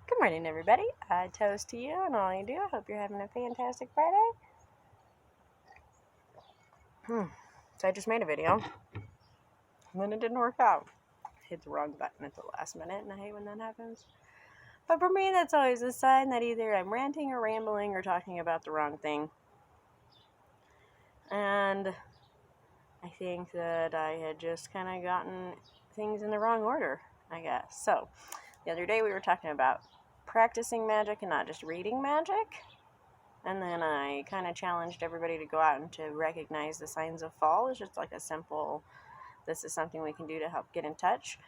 Good morning, everybody. I toast to you and all you do. I hope you're having a fantastic Friday. So I just made a video, and then it didn't work out. Hit the wrong button at the last minute, and I hate when that happens. But for me, that's always a sign that either I'm ranting or rambling or talking about the wrong thing. And I think that I had just kind of gotten things in the wrong order, I guess. So the other day we were talking about practicing magic and not just reading magic. And then I kind of challenged everybody to go out and to recognize the signs of fall. It's just like a simple, this is something we can do to help get in touch.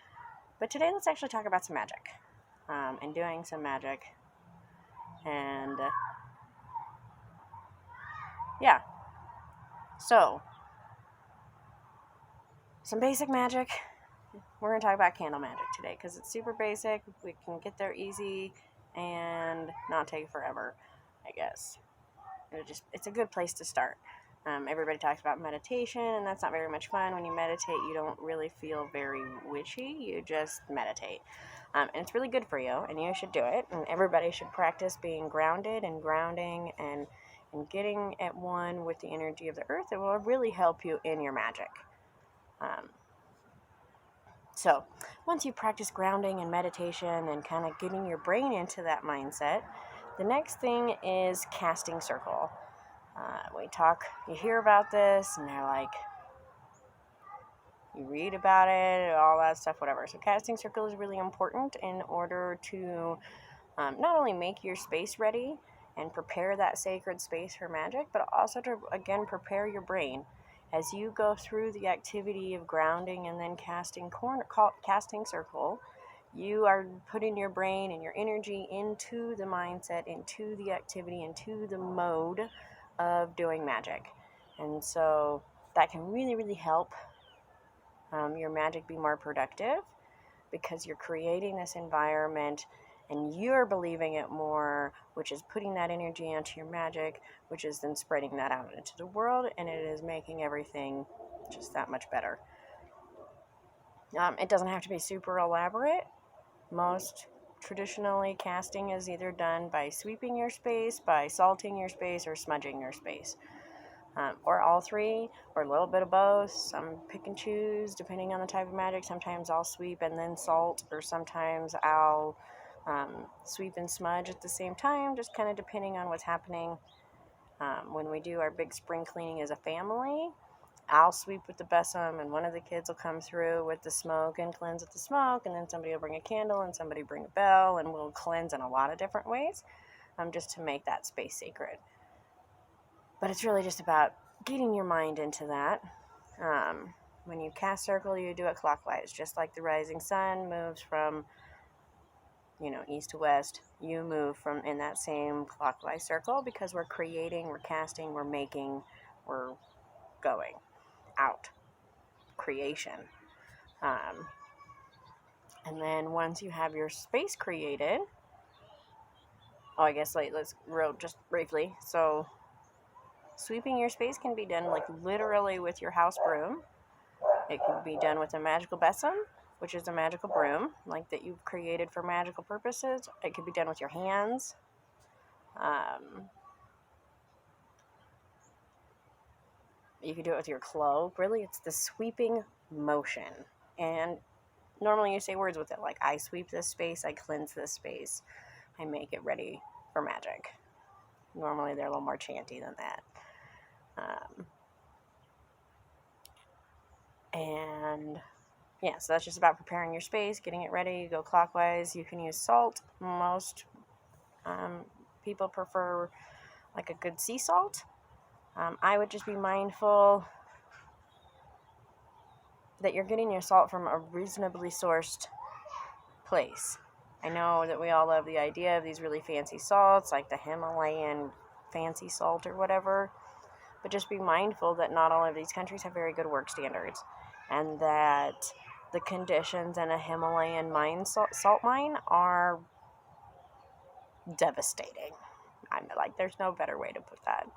But today let's actually talk about some magic and doing some magic. And yeah, so some basic magic. We're going to talk about candle magic today because it's super basic. We can get there easy and not take forever, I guess. It's a good place to start. Everybody talks about meditation, and that's not very much fun. When you meditate, you don't really feel very witchy. You just meditate. And it's really good for you, and you should do it. And everybody should practice being grounded and grounding and getting at one with the energy of the earth. It will really help you in your magic. So once you practice grounding and meditation and kind of getting your brain into that mindset, the next thing is casting circle. You hear about this, and they're like, you read about it, all that stuff, whatever. So casting circle is really important in order to not only make your space ready and prepare that sacred space for magic, but also to, again, prepare your brain. As you go through the activity of grounding and then casting circle, you are putting your brain and your energy into the mindset, into the activity, into the mode of doing magic. And so that can really, really help your magic be more productive because you're creating this environment and you're believing it more, which is putting that energy into your magic, which is then spreading that out into the world, and it is making everything just that much better. It doesn't have to be super elaborate. Most traditionally, casting is either done by sweeping your space, by salting your space, or smudging your space. Or all three, or a little bit of both. Some pick and choose, depending on the type of magic. Sometimes I'll sweep and then salt, or sometimes I'll sweep and smudge at the same time, just kind of depending on what's happening. When we do our big spring cleaning as a family, I'll sweep with the besom, and one of the kids will come through with the smoke and cleanse with the smoke, and then somebody will bring a candle, and somebody bring a bell, and we'll cleanse in a lot of different ways, just to make that space sacred. But it's really just about getting your mind into that. When you cast circle, you do it clockwise, just like the rising sun moves from, east to west. You move from in that same clockwise circle because we're creating, we're casting, we're making, we're going out. Creation. And then once you have your space created, let's just briefly. So sweeping your space can be done like literally with your house broom. It can be done with a magical besom, which is a magical broom, like that you've created for magical purposes. It can be done with your hands. You can do it with your cloak. Really, it's the sweeping motion. And normally you say words with it, like I sweep this space, I cleanse this space, I make it ready for magic. Normally they're a little more chanty than that. So that's just about preparing your space, getting it ready. You go clockwise. You can use salt. Most people prefer like a good sea salt. I would just be mindful that you're getting your salt from a reasonably sourced place. I know that we all love the idea of these really fancy salts, like the Himalayan fancy salt or whatever, but just be mindful that not all of these countries have very good work standards, and that the conditions in a Himalayan salt mine are devastating. There's no better way to put that.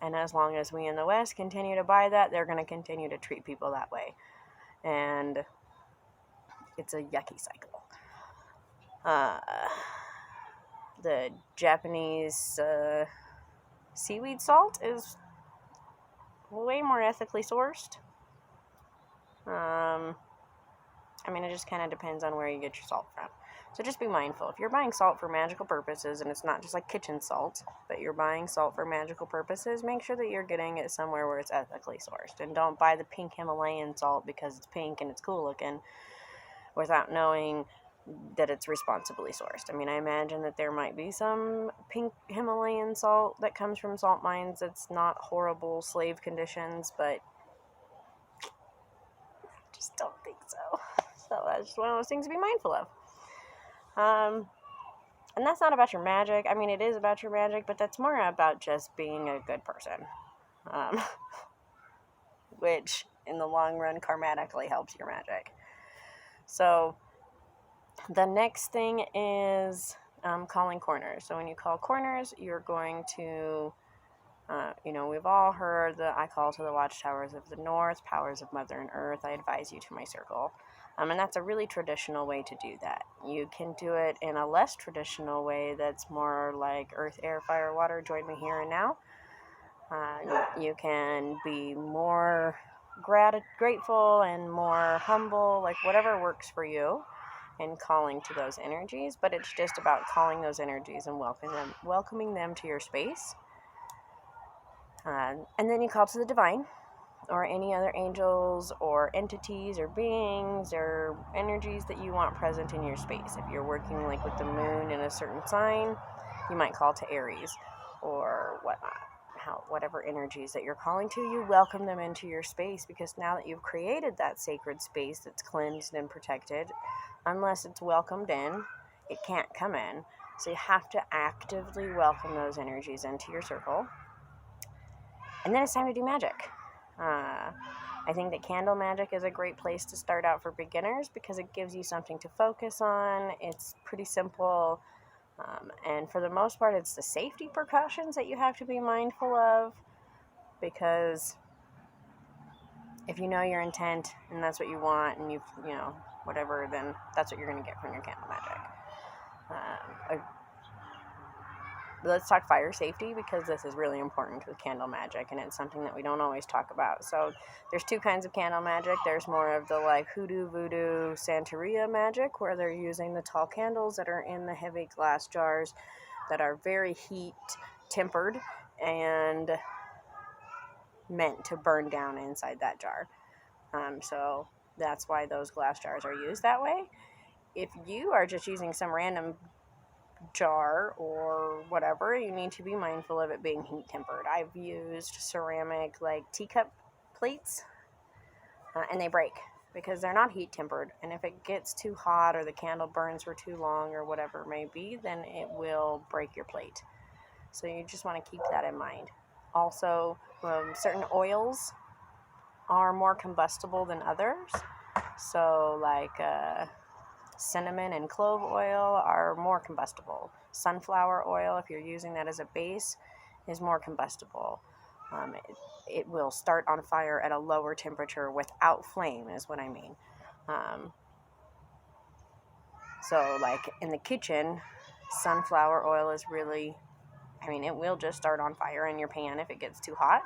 And as long as we in the West continue to buy that, they're going to continue to treat people that way. And it's a yucky cycle. Uh, the Japanese seaweed salt is way more ethically sourced. I mean, it just kind of depends on where you get your salt from. So just be mindful. If you're buying salt for magical purposes, and it's not just like kitchen salt, but you're buying salt for magical purposes, make sure that you're getting it somewhere where it's ethically sourced. And don't buy the pink Himalayan salt because it's pink and it's cool looking without knowing that it's responsibly sourced. I mean, I imagine that there might be some pink Himalayan salt that comes from salt mines that's not horrible slave conditions, but I just don't think so. So that's just one of those things to be mindful of. And that's not about your magic. I mean, it is about your magic, but that's more about just being a good person. Which, in the long run, karmatically helps your magic. So, the next thing is calling corners. So when you call corners, you're going to, we've all heard the I call to the watchtowers of the north, powers of mother and earth, I advise you to my circle. And that's a really traditional way to do that. You can do it in a less traditional way that's more like earth, air, fire, water, join me here and now. You can be more grateful and more humble, like whatever works for you, and calling to those energies. But it's just about calling those energies and welcoming them to your space. And then you call to the divine, or any other angels or entities or beings or energies that you want present in your space. If you're working like with the moon in a certain sign, you might call to Aries or whatnot. Whatever energies that you're calling to, you welcome them into your space, because now that you've created that sacred space that's cleansed and protected, unless it's welcomed in, it can't come in. So you have to actively welcome those energies into your circle. And then it's time to do magic. I think that candle magic is a great place to start out for beginners because it gives you something to focus on. It's pretty simple. And for the most part, it's the safety precautions that you have to be mindful of, because if you know your intent and that's what you want and whatever, then that's what you're going to get from your candle magic. Let's talk fire safety, because this is really important with candle magic, and it's something that we don't always talk about. So there's two kinds of candle magic. There's more of the like hoodoo, voodoo, Santeria magic, where they're using the tall candles that are in the heavy glass jars that are very heat tempered and meant to burn down inside that jar. So that's why those glass jars are used that way. If you are just using some random jar or whatever, you need to be mindful of it being heat tempered. I've used ceramic like teacup plates and they break because they're not heat tempered, and if it gets too hot or the candle burns for too long or whatever it may be, then it will break your plate. So you just want to keep that in mind. Also, certain oils are more combustible than others. So like cinnamon and clove oil are more combustible. Sunflower oil, if you're using that as a base, is more combustible. It will start on fire at a lower temperature without flame, is what I mean. So like in the kitchen, sunflower oil is really, it will just start on fire in your pan if it gets too hot.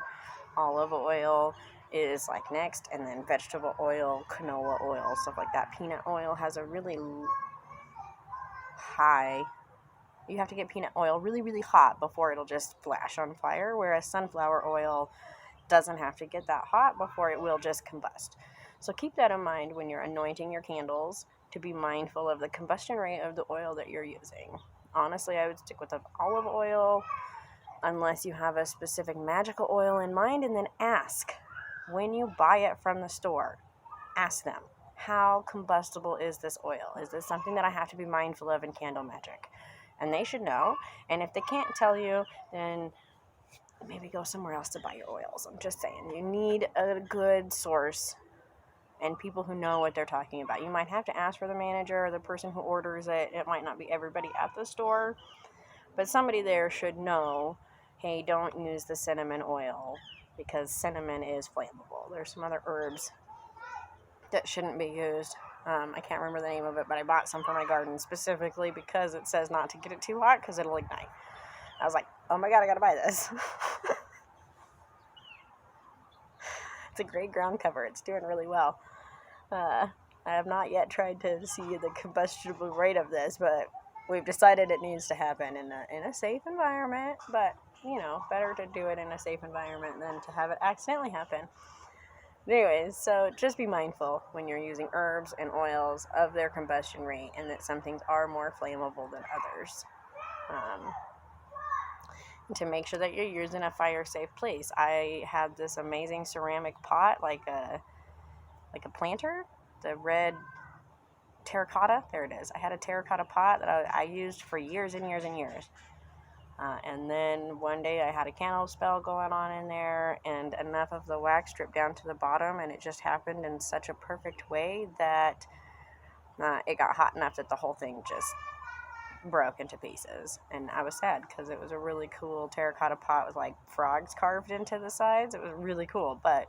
Olive oil is like next, and then vegetable oil, canola oil, stuff like that. Peanut oil has a really high, you have to get peanut oil really, really hot before it'll just flash on fire, whereas sunflower oil doesn't have to get that hot before it will just combust. So keep that in mind when you're anointing your candles, to be mindful of the combustion rate of the oil that you're using. Honestly, I would stick with olive oil unless you have a specific magical oil in mind, and then ask when you buy it from the store. Ask them, how combustible is this oil? Is this something that I have to be mindful of in candle magic? And they should know. And if they can't tell you, then maybe go somewhere else to buy your oils. I'm just saying, you need a good source and people who know what they're talking about. You might have to ask for the manager or the person who orders it. It might not be everybody at the store, but somebody there should know, hey, don't use the cinnamon oil because cinnamon is flammable. There's some other herbs that shouldn't be used I can't remember the name of it, but I bought some for my garden specifically because it says not to get it too hot because it'll ignite. I was like, oh my god, I gotta buy this. It's a great ground cover. It's doing really well. I have not yet tried to see the combustible rate of this, but we've decided it needs to happen in a safe environment. But, you know, better to do it in a safe environment than to have it accidentally happen. But anyways, so just be mindful when you're using herbs and oils of their combustion rate, and that some things are more flammable than others. To make sure that you're using a fire-safe place. I had this amazing ceramic pot, like a planter, the red terracotta. There it is. I had a terracotta pot that I used for years and years and years. And then one day I had a candle spell going on in there, and enough of the wax dripped down to the bottom, and it just happened in such a perfect way that it got hot enough that the whole thing just broke into pieces. And I was sad because it was a really cool terracotta pot with like frogs carved into the sides. It was really cool, but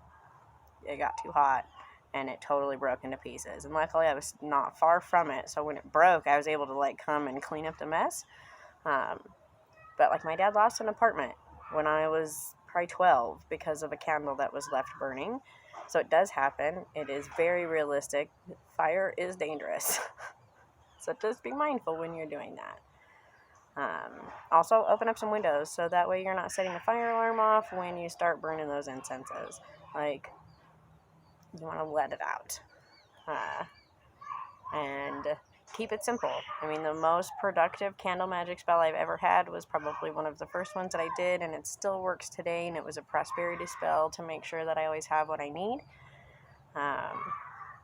it got too hot and it totally broke into pieces. And luckily I was not far from it, so when it broke I was able to like come and clean up the mess. But like my dad lost an apartment when I was probably 12 because of a candle that was left burning. So it does happen. It is very realistic. Fire is dangerous. So just be mindful when you're doing that. Also, open up some windows so that way you're not setting the fire alarm off when you start burning those incenses. Like, you want to let it out. And keep it simple. I mean, the most productive candle magic spell I've ever had was probably one of the first ones that I did, and it still works today, and it was a prosperity spell to make sure that I always have what I need.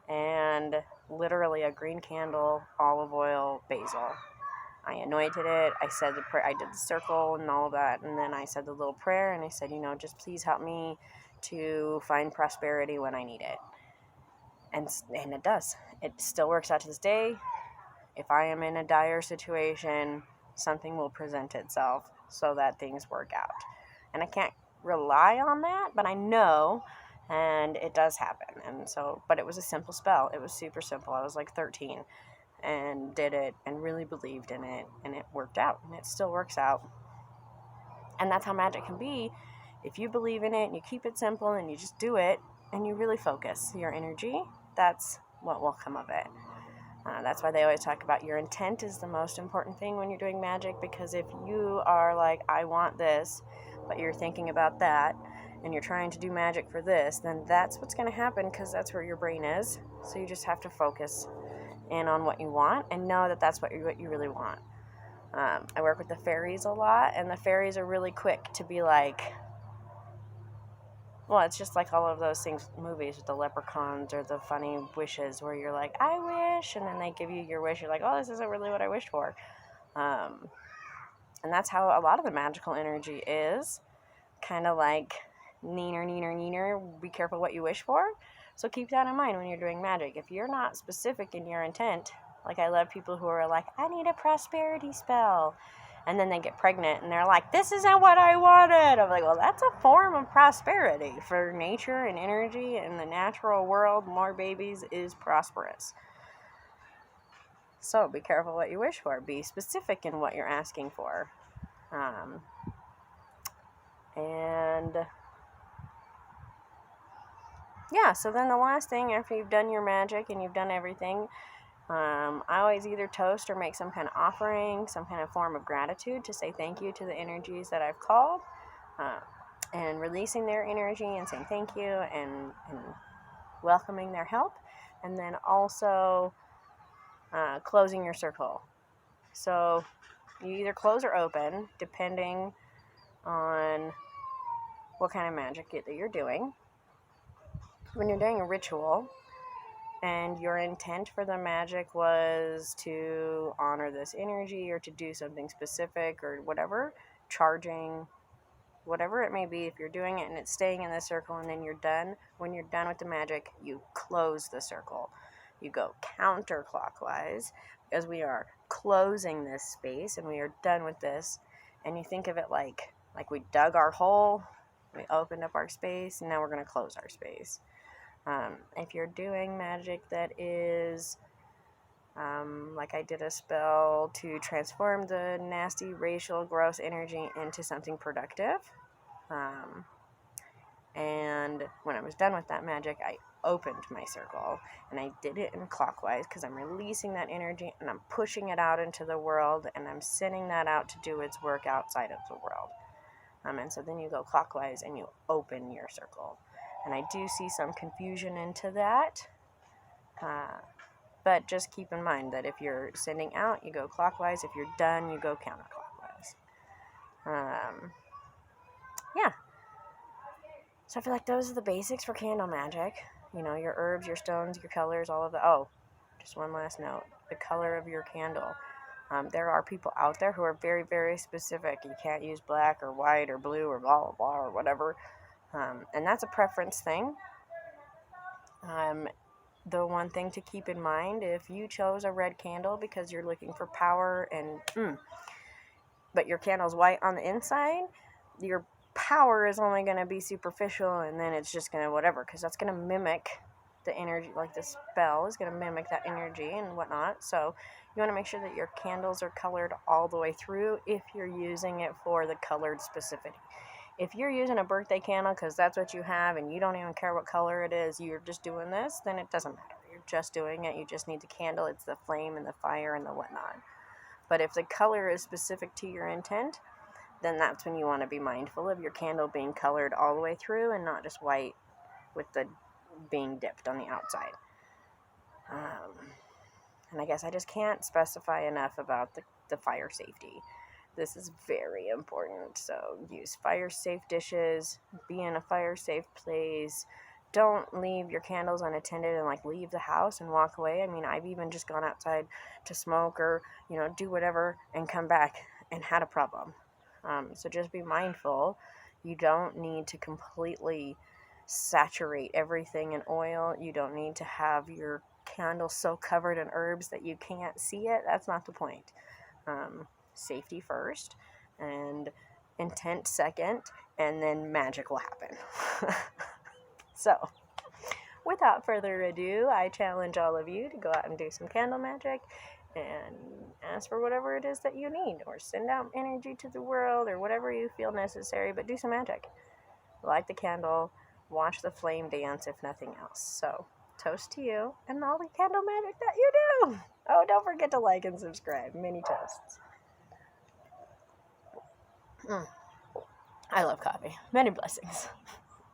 And literally a green candle, olive oil, basil. I anointed it. I said the prayer. I did the circle and all of that, and then I said the little prayer, and I said, just please help me to find prosperity when I need it. And it does. It still works out to this day. If I am in a dire situation, something will present itself so that things work out. And I can't rely on that, but I know. And it does happen. And so, but it was a simple spell. It was super simple. I was like 13 and did it and really believed in it, and it worked out, and it still works out. And that's how magic can be. If you believe in it and you keep it simple and you just do it and you really focus your energy, that's what will come of it. That's why they always talk about your intent is the most important thing when you're doing magic, because if you are like, I want this, but you're thinking about that, and you're trying to do magic for this, then that's what's going to happen, because that's where your brain is. So you just have to focus in on what you want and know that that's what you really want. I work with the fairies a lot, and the fairies are really quick to be like, well, it's just like all of those things, movies with the leprechauns or the funny wishes where you're like, I wish, and then they give you your wish. You're like, oh, this isn't really what I wished for. And that's how a lot of the magical energy is. Kind of like, neener, neener, neener, be careful what you wish for. So keep that in mind when you're doing magic. If you're not specific in your intent, like I love people who are like, I need a prosperity spell. And then they get pregnant and they're like, this isn't what I wanted. I'm like, well, that's a form of prosperity. For nature and energy in the natural world, more babies is prosperous. So be careful what you wish for. Be specific in what you're asking for. And yeah, so then the last thing after you've done your magic and you've done everything, I always either toast or make some kind of offering, some kind of form of gratitude to say thank you to the energies that I've called, and releasing their energy and saying thank you and welcoming their help, and then also closing your circle. So you either close or open depending on what kind of magic that you're doing. When you're doing a ritual and your intent for the magic was to honor this energy or to do something specific or whatever, charging, whatever it may be, if you're doing it and it's staying in the circle and then you're done, when you're done with the magic, you close the circle. You go counterclockwise because we are closing this space and we are done with this. And you think of it like we dug our hole, we opened up our space, and now we're going to close our space. If you're doing magic that is, like I did a spell to transform the nasty, racial, gross energy into something productive. And when I was done with that magic, I opened my circle and I did it in clockwise because I'm releasing that energy and I'm pushing it out into the world and I'm sending that out to do its work outside of the world. And so then you go clockwise and you open your circle. And I do see some confusion into that. But just keep in mind that if you're sending out, you go clockwise. If you're done, you go counterclockwise. Yeah. So I feel like those are the basics for candle magic. You know, your herbs, your stones, your colors, all of the... Oh, just one last note. The color of your candle. There are people out there who are very, very specific. You can't use black or white or blue or blah, blah, blah, or whatever. And that's a preference thing. The one thing to keep in mind, if you chose a red candle because you're looking for power and... but your candle's white on the inside, your power is only going to be superficial, and then it's just going to whatever, because that's going to mimic the energy, like the spell is going to mimic that energy and whatnot. So you want to make sure that your candles are colored all the way through if you're using it for the colored specificity. If you're using a birthday candle because that's what you have and you don't even care what color it is, you're just doing this, then it doesn't matter. You're just doing it. You just need the candle. It's the flame and the fire and the whatnot. But if the color is specific to your intent, then that's when you want to be mindful of your candle being colored all the way through and not just white with the being dipped on the outside. And I guess I just can't specify enough about the fire safety. This is very important. So use fire safe dishes, be in a fire safe place. Don't leave your candles unattended and like leave the house and walk away. I mean, I've even just gone outside to smoke or, you know, do whatever and come back and had a problem. So just be mindful. You don't need to completely saturate everything in oil. You don't need to have your candle so covered in herbs that you can't see it. That's not the point. Safety first and intent second, and then magic will happen. So, without further ado, I challenge all of you to go out and do some candle magic and ask for whatever it is that you need, or send out energy to the world, or whatever you feel necessary, but do some magic. Light the candle, watch the flame dance, if nothing else. So, toast to you and all the candle magic that you do. Oh, don't forget to like and subscribe. Many toasts. I love coffee. Many blessings.